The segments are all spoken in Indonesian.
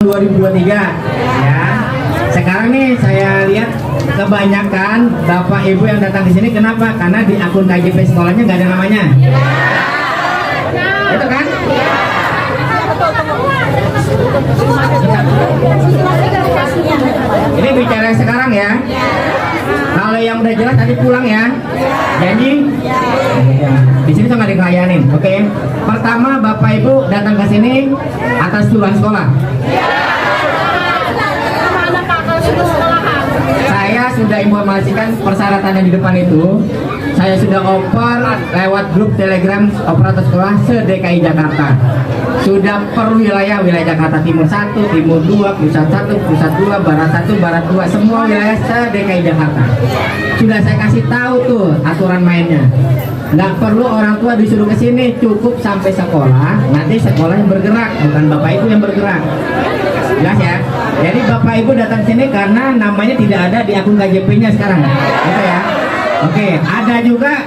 2023 ya. Sekarang nih saya lihat kebanyakan Bapak Ibu yang datang di sini, kenapa? Karena di akun KJP sekolahnya nggak ada namanya. Itu kan? Ini bicara sekarang ya. Kalau yang udah jelas tadi pulang ya. Janji? Di sini sama dikelayanin. Oke. Pertama Bapak Ibu datang ke sini atas tujuan sekolah. Saya sudah informasikan persyaratan yang di depan itu. Saya sudah oper lewat grup Telegram operator sekolah se-DKI Jakarta. Sudah per wilayah Jakarta Timur 1, Timur 2, Pusat 1, Pusat 2, Barat 1, Barat 2, semua wilayah se-DKI Jakarta. Sudah saya kasih tahu tuh aturan mainnya. Nggak perlu orang tua disuruh ke sini, cukup sampai sekolah. Nanti sekolah yang bergerak, bukan Bapak Ibu yang bergerak. Jelas ya? Jadi Bapak Ibu datang sini karena namanya tidak ada di akun KJP-nya sekarang. Gitu ya. Oke, ada juga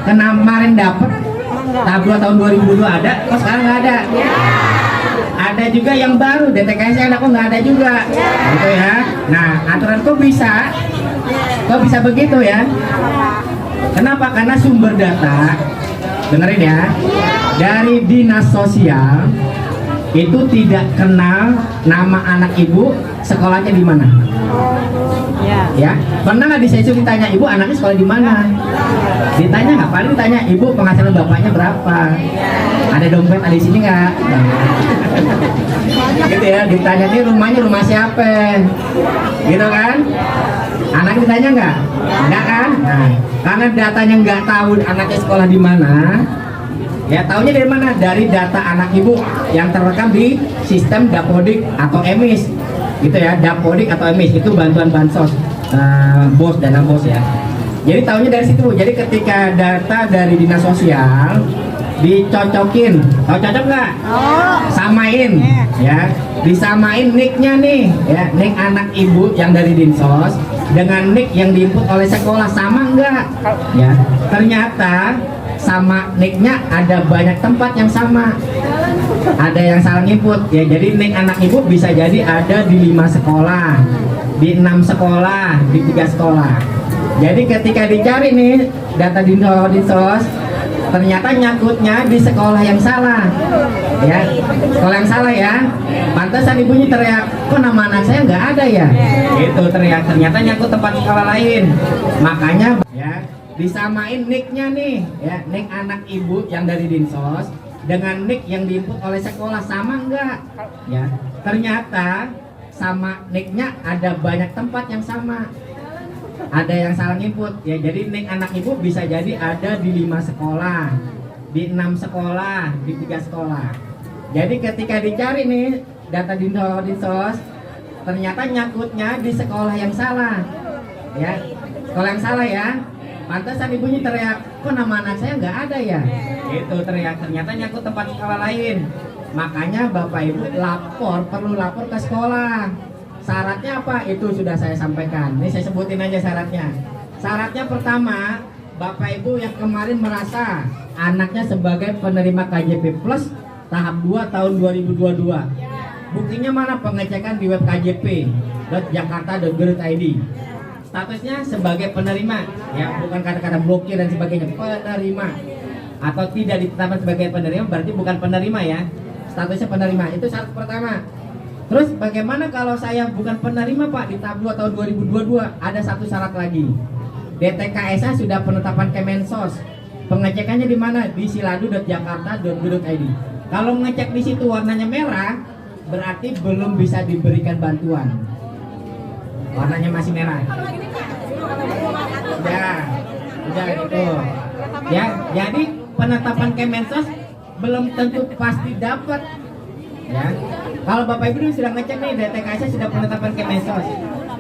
kemarin dapat tablo tahun 2002 ada, kok sekarang nggak ada. Ada juga yang baru DTKS ada, kok nggak ada juga. Gitu ya. Nah, aturan kok bisa begitu ya? Kenapa? Karena sumber data, dengerin ya, dari dinas sosial itu tidak kenal nama anak ibu sekolahnya di mana. Ya, pernah nggak di sesi ditanya ibu anaknya sekolah di mana? Ditanya nggak? Paling ditanya ibu penghasilan bapaknya berapa? Ada dompet ada di sini nggak? Gitu ya, ditanya nih rumahnya rumah siapa? Gitu kan? Anak ditanya nggak? Nggak kan? Nah, karena datanya nggak tahu anaknya sekolah di mana. Ya, taunya dari mana? Dari data anak ibu yang terekam di sistem Dapodik atau EMIS. Gitu ya, Dapodik atau EMIS itu bantuan bansos, BOS, dana BOS ya. Jadi taunya dari situ. Jadi ketika data dari dinas sosial dicocokin, tahu cocok nggak? Samain, ya, disamain nicknya nih, ya, nick anak ibu yang dari dinsos dengan nick yang diinput oleh sekolah sama nggak? Ya, ternyata sama nicknya ada banyak tempat yang sama, ada yang salah input ya. Jadi nick anak ibu bisa jadi ada di 5 sekolah, di 6 sekolah, di 3 sekolah. Jadi ketika dicari nih data dinsos, ternyata nyangkutnya di sekolah yang salah ya, sekolah yang salah ya. Pantesan ibunya teriak, kok nama anak saya nggak ada ya, itu teriak, ternyata nyangkut tempat sekolah lain. Makanya ya disamain nicknya nih ya, nick anak ibu yang dari dinsos dengan nick yang diinput oleh sekolah sama enggak ya. Ternyata sama nicknya ada banyak tempat yang sama, ada yang salah input ya. Jadi nick anak ibu bisa jadi ada di 5 sekolah, di 6 sekolah, di 3 sekolah. Jadi ketika dicari nih data dinsos, ternyata nyangkutnya di sekolah yang salah ya, sekolah yang salah ya. Pantesan ibunya teriak, kok nama anak saya nggak ada ya, itu teriak, ternyata nyangkut tempat sekolah lain. Makanya Bapak Ibu perlu lapor ke sekolah. Syaratnya apa? Itu sudah saya sampaikan. Ini saya sebutin aja syaratnya. Syaratnya pertama, Bapak Ibu yang kemarin merasa anaknya sebagai penerima KJP Plus tahap 2 tahun 2022. Buktinya mana? Pengecekan di web kjp.jakarta.go.id. Statusnya sebagai penerima, ya, bukan kata-kata blokir dan sebagainya. Penerima atau tidak ditetapkan sebagai penerima berarti bukan penerima ya. Statusnya penerima, itu syarat pertama. Terus bagaimana kalau saya bukan penerima Pak di tahap 2 tahun 2022? Ada satu syarat lagi. DTKS-nya sudah penetapan Kemensos. Pengecekannya di mana? Di siladu.jakarta.go.id. Kalau ngecek di situ warnanya merah, berarti belum bisa diberikan bantuan. Warnanya masih merah. Udah gitu. Ya, jadi penetapan Kemensos belum tentu pasti dapat. Ya. Kalau Bapak Ibu sudah ngecek nih DTKS sudah penetapan Kemensos,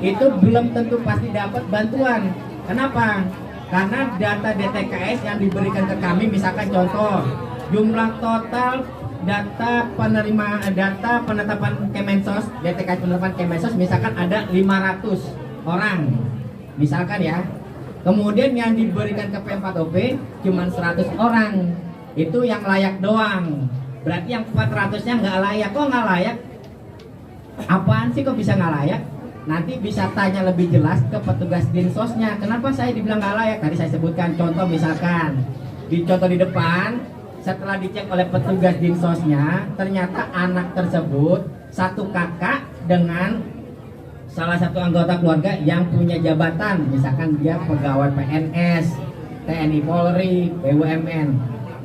itu belum tentu pasti dapat bantuan. Kenapa? Karena data DTKS yang diberikan ke kami, misalkan contoh jumlah total data penetapan Kemensos, DTKS penetapan Kemensos misalkan ada 500 orang misalkan ya. Kemudian yang diberikan ke P4OP cuma 100 orang. Itu yang layak doang. Berarti yang 400-nya nggak layak. Kok nggak layak? apaan sih kok bisa nggak layak? Nanti bisa tanya lebih jelas ke petugas dinsosnya. Kenapa saya dibilang nggak layak? Tadi saya sebutkan contoh, misalkan di contoh di depan, setelah dicek oleh petugas dinsosnya, ternyata anak tersebut satu kakak dengan salah satu anggota keluarga yang punya jabatan, misalkan dia pegawai PNS, TNI Polri, BUMN,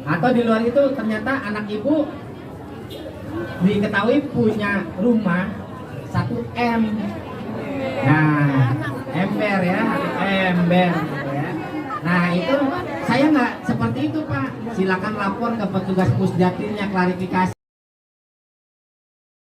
atau di luar itu ternyata anak ibu diketahui punya rumah 1 M. Nah, ember ya, ember gitu ya. Nah itu saya nggak seperti itu Pak. Silakan lapor ke petugas pusdatinnya, klarifikasi.